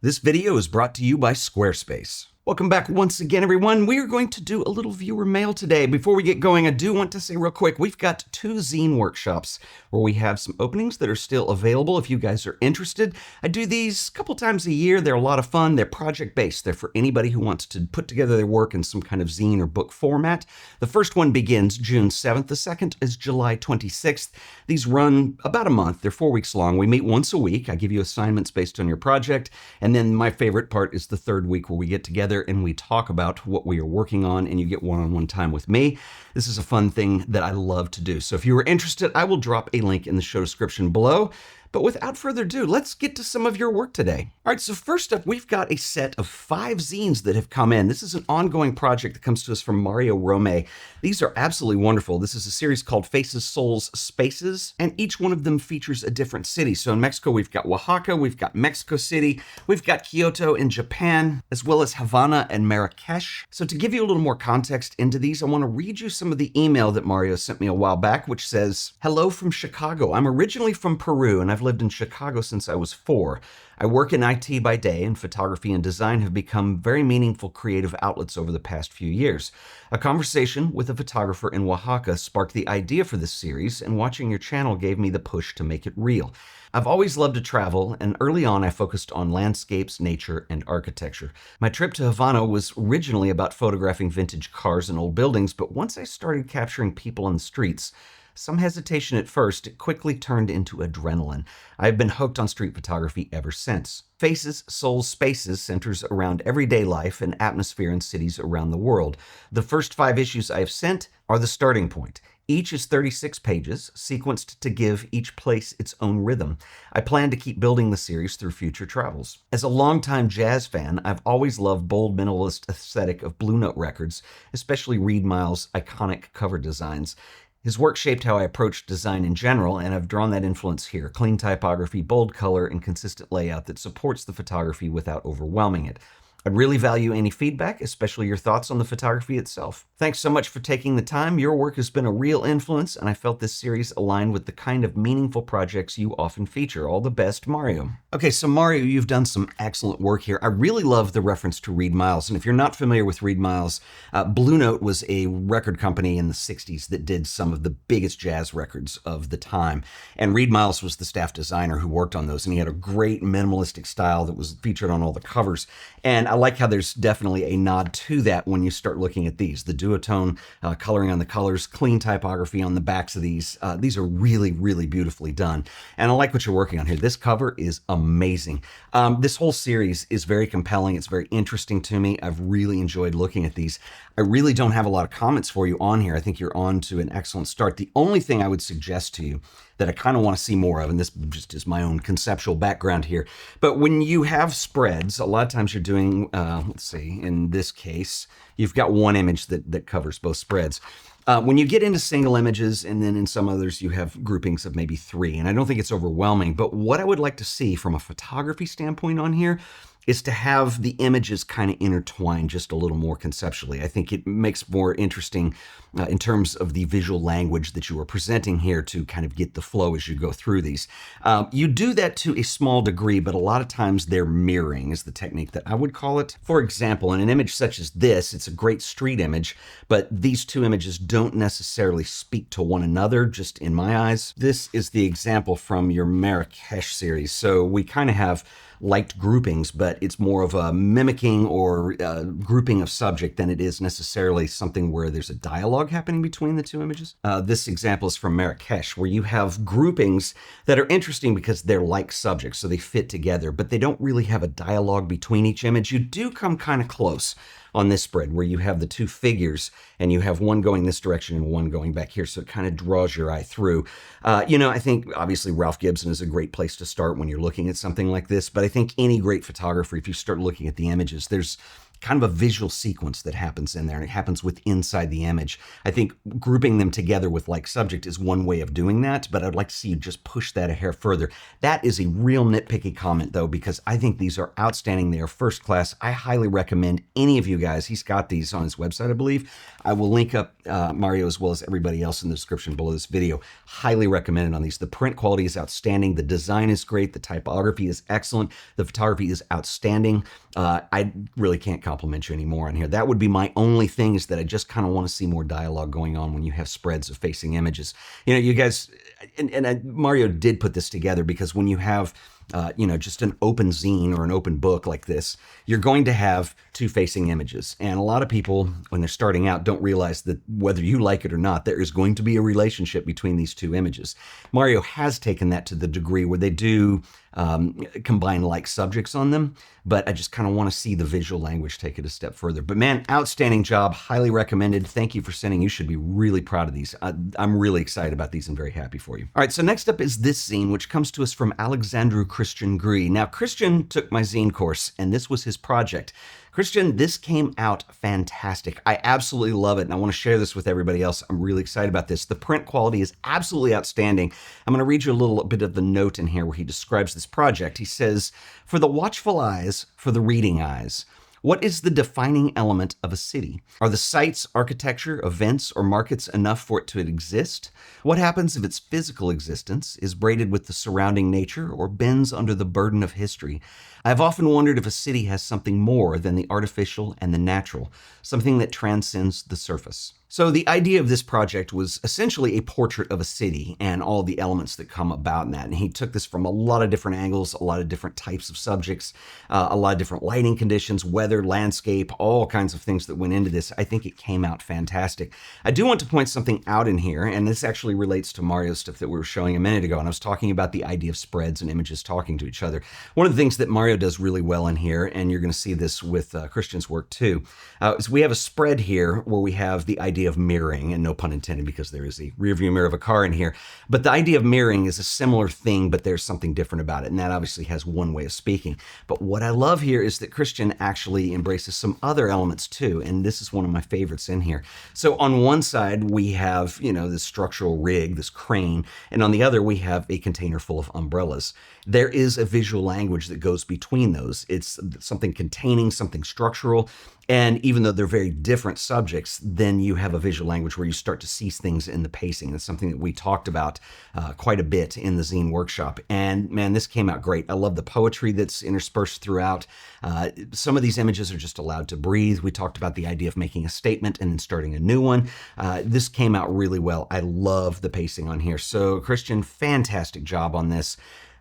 This video is brought to you by Squarespace. Welcome back once again, everyone. We are going to do a little viewer mail today. Before we get going, I do want to say real quick, we've got 2 zine workshops where we have some openings that are still available if you guys are interested. I do these a couple times a year. They're a lot of fun. They're project-based. They're for anybody who wants to put together their work in some kind of zine or book format. The first one begins June 7th. The second is July 26th. These run about a month. They're 4 weeks long. We meet once a week. I give you assignments based on your project. And then my favorite part is the third week where we get together and we talk about what we are working on and you get one-on-one time with me. This is a fun thing that I love to do. So if you are interested, I will drop a link in the show description below. But without further ado, let's get to some of your work today. All right, so first up, we've got a set of 5 zines that have come in. This is an ongoing project that comes to us from Romay. These are absolutely wonderful. This is a series called Faces, Souls, Spaces, and each one of them features a different city. So in Mexico, we've got Oaxaca, we've got Mexico City, we've got Kyoto in Japan, as well as Havana and Marrakech. So to give you a little more context into these, I want to read you some of the email that Mario sent me a while back, which says, "Hello from Chicago. I'm originally from Peru, and I've lived in Chicago since I was 4. I work in IT by day, and photography and design have become very meaningful creative outlets over the past few years. A conversation with a photographer in Oaxaca sparked the idea for this series, and watching your channel gave me the push to make it real. I've always loved to travel, and early on I focused on landscapes, nature, and architecture. My trip to Havana was originally about photographing vintage cars and old buildings, but once I started capturing people on the streets, some hesitation at first, it quickly turned into adrenaline. I've been hooked on street photography ever since. Faces, Souls, Spaces centers around everyday life and atmosphere in cities around the world. The first 5 issues I have sent are the starting point. Each is 36 pages, sequenced to give each place its own rhythm. I plan to keep building the series through future travels. As a longtime jazz fan, I've always loved bold minimalist aesthetic of Blue Note records, especially Reed Miles' iconic cover designs. His work shaped how I approach design in general, and I've drawn that influence here. Clean typography, bold color, and consistent layout that supports the photography without overwhelming it. I'd really value any feedback, especially your thoughts on the photography itself. Thanks so much for taking the time. Your work has been a real influence, and I felt this series aligned with the kind of meaningful projects you often feature. All the best, Mario." Okay, so Mario, you've done some excellent work here. I really love the reference to Reed Miles, and if you're not familiar with Reed Miles, Blue Note was a record company in the 60s that did some of the biggest jazz records of the time, and Reed Miles was the staff designer who worked on those, and he had a great minimalistic style that was featured on all the covers, and I like how there's definitely a nod to that when you start looking at these. The duotone coloring on the colors, clean typography on the backs of these. These are really, really beautifully done. And I like what you're working on here. This cover is amazing. This whole series is very compelling. It's very interesting to me. I've really enjoyed looking at these. I really don't have a lot of comments for you on here. I think you're on to an excellent start. The only thing I would suggest to you that I kind of want to see more of, and this just is my own conceptual background here, but when you have spreads, a lot of times you're doing, let's see, in this case, you've got one image that covers both spreads. When you get into single images, and then in some others you have groupings of maybe 3, and I don't think it's overwhelming, but what I would like to see from a photography standpoint on here is to have the images kind of intertwined just a little more conceptually. I think it makes more interesting in terms of the visual language that you are presenting here to kind of get the flow as you go through these. You do that to a small degree, but a lot of times they're mirroring is the technique that I would call it. For example, in an image such as this, it's a great street image, but these 2 images don't necessarily speak to one another, just in my eyes. This is the example from your Marrakech series. So we kind of have liked groupings, but it's more of a mimicking or grouping of subject than it is necessarily something where there's a dialogue happening between the 2 images. This example is from Marrakech, where you have groupings that are interesting because they're like subjects, so they fit together, but they don't really have a dialogue between each image. You do come kind of close on this spread where you have the 2 figures and you have one going this direction and one going back here, so it kind of draws your eye through. I think obviously Ralph Gibson is a great place to start when you're looking at something like this, but I think any great photographer, if you start looking at the images, there's kind of a visual sequence that happens in there, and it happens inside the image. I think grouping them together with like subject is one way of doing that, but I'd like to see you just push that a hair further. That is a real nitpicky comment though, because I think these are outstanding. They are first class. I highly recommend any of you guys. He's got these on his website, I believe. I will link up Mario as well as everybody else in the description below this video. Highly recommended on these. The print quality is outstanding. The design is great. The typography is excellent. The photography is outstanding. I really can't compliment you anymore on here. That would be my only thing, is that I just kind of want to see more dialogue going on when you have spreads of facing images. You know, you guys, and Mario did put this together, because when you have just an open zine or an open book like this, you're going to have two facing images. And a lot of people, when they're starting out, don't realize that whether you like it or not, there is going to be a relationship between these two images. Mario has taken that to the degree where they do combine like subjects on them, but I just kind of want to see the visual language take it a step further. But man, outstanding job, highly recommended. Thank you for sending. You should be really proud of these. I'm really excited about these and very happy for you. All right, so next up is this zine, which comes to us from Alexandru Cristian Grui. Now, Cristian took my zine course, and this was his project. Cristian, this came out fantastic. I absolutely love it, and I want to share this with everybody else. I'm really excited about this. The print quality is absolutely outstanding. I'm going to read you a little bit of the note in here where he describes this project. He says, "For the watchful eyes, for the reading eyes, what is the defining element of a city? Are the sites, architecture, events, or markets enough for it to exist? What happens if its physical existence is braided with the surrounding nature or bends under the burden of history? I've often wondered if a city has something more than the artificial and the natural, something that transcends the surface." So the idea of this project was essentially a portrait of a city and all the elements that come about in that. And he took this from a lot of different angles, a lot of different types of subjects, a lot of different lighting conditions, weather, landscape, all kinds of things that went into this. I think it came out fantastic. I do want to point something out in here, and this actually relates to Mario's stuff that we were showing a minute ago. And I was talking about the idea of spreads and images talking to each other. One of the things that Mario does really well in here, and you're going to see this with Cristian's work too, is we have a spread here where we have the idea of mirroring, and no pun intended, because there is a rear view mirror of a car in here. But the idea of mirroring is a similar thing, but there's something different about it. And that obviously has one way of speaking. But what I love here is that Cristian actually embraces some other elements too. And this is one of my favorites in here. So on one side, we have, this structural rig, this crane. And on the other, we have a container full of umbrellas. There is a visual language that goes between those. It's something containing something structural. And even though they're very different subjects, then you have a visual language where you start to see things in the pacing. It's something that we talked about quite a bit in the zine workshop. And man, this came out great. I love the poetry that's interspersed throughout. Some of these images are just allowed to breathe. We talked about the idea of making a statement and then starting a new one. This came out really well. I love the pacing on here. So Cristian, fantastic job on this.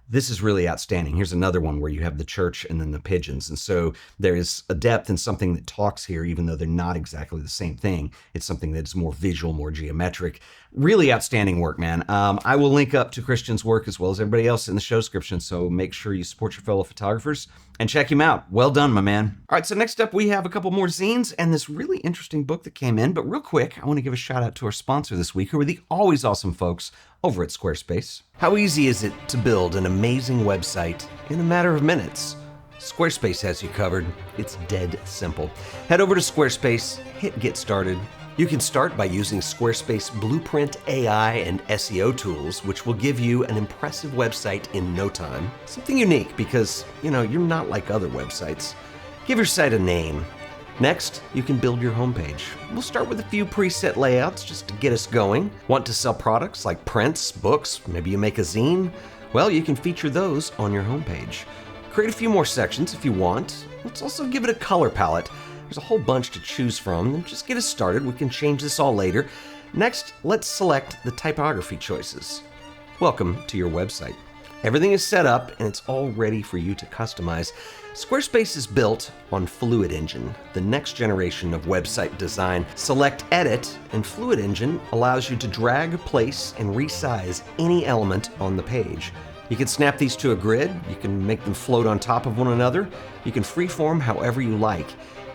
This is really outstanding. Here's another one where you have the church and then the pigeons. And so there is a depth and something that talks here, even though they're not exactly the same thing. It's something that's more visual, more geometric. Really outstanding work, man. I will link up to Cristian's work as well as everybody else in the show description. So make sure you support your fellow photographers and check him out. Well done, my man. All right, so next up we have a couple more zines and this really interesting book that came in. But real quick, I want to give a shout out to our sponsor this week, who are the always awesome folks over at Squarespace. How easy is it to build an amazing website in a matter of minutes? Squarespace has you covered. It's dead simple. Head over to Squarespace, hit get started. You can start by using Squarespace Blueprint AI and SEO tools, which will give you an impressive website in no time. Something unique because, you're not like other websites. Give your site a name. Next, you can build your homepage. We'll start with a few preset layouts just to get us going. Want to sell products like prints, books, maybe you make a zine? Well, you can feature those on your homepage. Create a few more sections if you want. Let's also give it a color palette. There's a whole bunch to choose from, and just get us started. We can change this all later. Next, let's select the typography choices. Welcome to your website. Everything is set up and it's all ready for you to customize. Squarespace is built on Fluid Engine, the next generation of website design. Select Edit, and Fluid Engine allows you to drag, place, and resize any element on the page. You can snap these to a grid, you can make them float on top of one another, you can freeform however you like.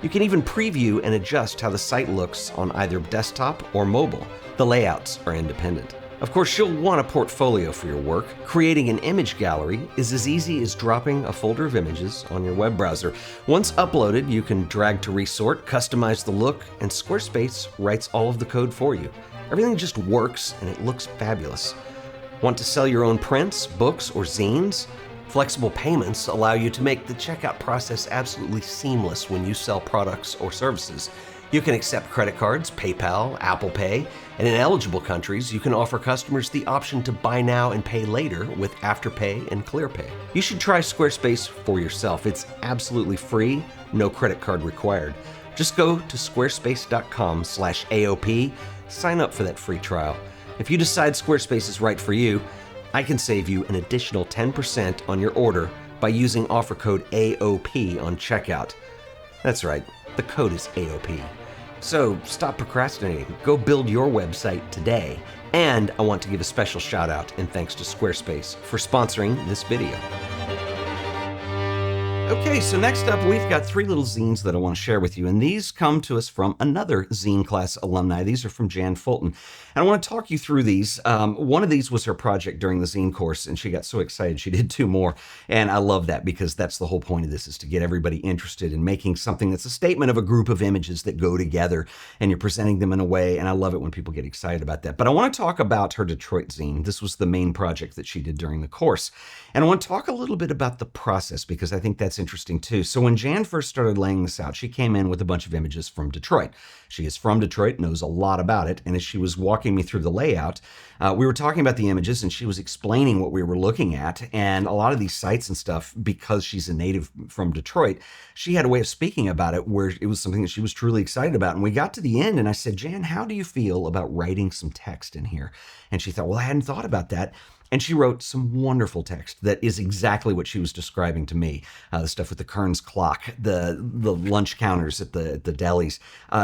You can even preview and adjust how the site looks on either desktop or mobile. The layouts are independent. Of course, you'll want a portfolio for your work. Creating an image gallery is as easy as dropping a folder of images on your web browser. Once uploaded, you can drag to resort, customize the look, and Squarespace writes all of the code for you. Everything just works and it looks fabulous. Want to sell your own prints, books, or zines? Flexible payments allow you to make the checkout process absolutely seamless when you sell products or services. You can accept credit cards, PayPal, Apple Pay, and in eligible countries, you can offer customers the option to buy now and pay later with Afterpay and ClearPay. You should try Squarespace for yourself. It's absolutely free, no credit card required. Just go to squarespace.com/AOP, sign up for that free trial. If you decide Squarespace is right for you, I can save you an additional 10% on your order by using offer code AOP on checkout. That's right, the code is AOP. So stop procrastinating, go build your website today. And I want to give a special shout out and thanks to Squarespace for sponsoring this video. Okay, so next up, we've got 3 little zines that I want to share with you, and these come to us from another zine class alumni. These are from Jan Fulton, and I want to talk you through these. One of these was her project during the zine course, and she got so excited she did 2 more, and I love that because that's the whole point of this, is to get everybody interested in making something that's a statement of a group of images that go together, and you're presenting them in a way, and I love it when people get excited about that. But I want to talk about her Detroit zine. This was the main project that she did during the course, and I want to talk a little bit about the process because I think that's interesting too. So when Jan first started laying this out, she came in with a bunch of images from Detroit. She is from Detroit, knows a lot about it, and as she was walking me through the layout, we were talking about the images and she was explaining what we were looking at, and a lot of these sites and stuff, because she's a native from Detroit, she had a way of speaking about it where it was something that she was truly excited about. And we got to the end and I said, Jan, how do you feel about writing some text in here? And she thought, well, I hadn't thought about that. And she wrote some wonderful text that is exactly what she was describing to me. The stuff with the Kearns clock, the lunch counters at the delis.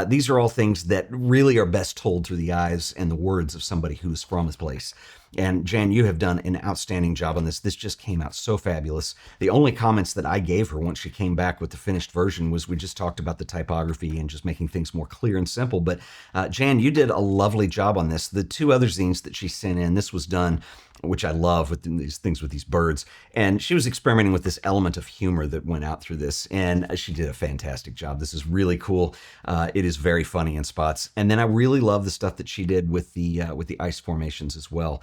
These are all things that really are best told through the eyes and the words of somebody who's from this place. And Jan, you have done an outstanding job on this. This just came out so fabulous. The only comments that I gave her once she came back with the finished version was we just talked about the typography and just making things more clear and simple. But Jan, you did a lovely job on this. The 2 other zines that she sent in, this was done, which I love, with these things with these birds. And she was experimenting with this element of humor that went out through this, and she did a fantastic job. This is really cool. It is very funny in spots. And then I really love the stuff that she did with the ice formations as well.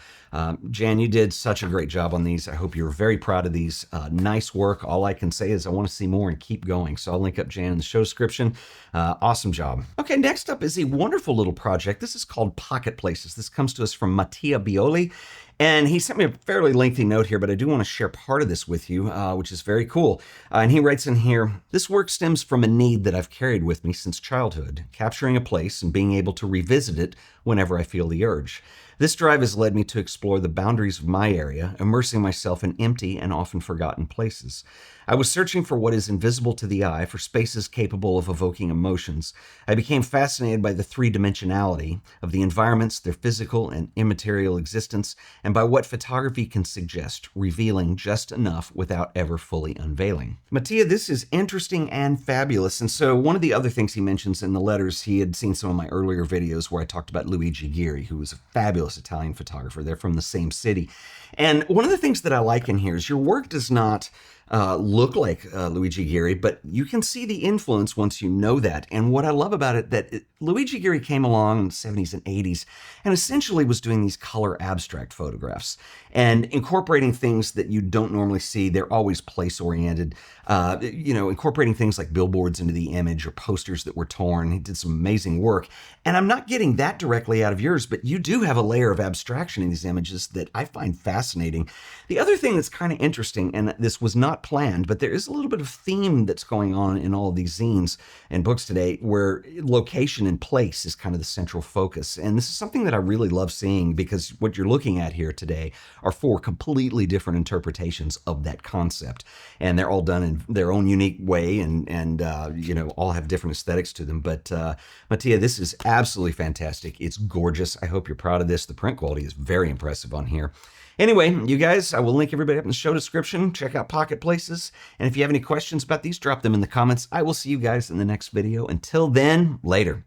Jan, you did such a great job on these. I hope you're very proud of these. Nice work. All I can say is I want to see more and keep going. So I'll link up Jan in the show description. Awesome job. Okay, next up is a wonderful little project. This is called Pocket Places. This comes to us from Matia Bioli. And he sent me a fairly lengthy note here, but I do want to share part of this with you, which is very cool. And he writes in here, this work stems from a need that I've carried with me since childhood, capturing a place and being able to revisit it whenever I feel the urge. This drive has led me to explore the boundaries of my area, immersing myself in empty and often forgotten places. I was searching for what is invisible to the eye, for spaces capable of evoking emotions. I became fascinated by the 3-dimensionality of the environments, their physical and immaterial existence, and by what photography can suggest, revealing just enough without ever fully unveiling. Mattia, this is interesting and fabulous. And so one of the other things he mentions in the letters, he had seen some of my earlier videos where I talked about Luigi Ghiri, who was a fabulous Italian photographer. They're from the same city. And one of the things that I like in here is your work does not look like Luigi Ghiri, but you can see the influence once you know that. And what I love about it, Luigi Ghiri came along in the 70s and 80s and essentially was doing these color abstract photographs and incorporating things that you don't normally see. They're always place-oriented, incorporating things like billboards into the image or posters that were torn. He did some amazing work. And I'm not getting that directly out of yours, but you do have a layer of abstraction in these images that I find fascinating. The other thing that's kind of interesting, and this was not planned, but there is a little bit of theme that's going on in all of these zines and books today where location and place is kind of the central focus. And this is something that I really love seeing because what you're looking at here today are 4 completely different interpretations of that concept. And they're all done in their own unique way and all have different aesthetics to them. But Mattia, this is absolutely fantastic. It's gorgeous. I hope you're proud of this. The print quality is very impressive on here. Anyway, you guys, I will link everybody up in the show description. Check out Pocket Places. And if you have any questions about these, drop them in the comments. I will see you guys in the next video. Until then, later.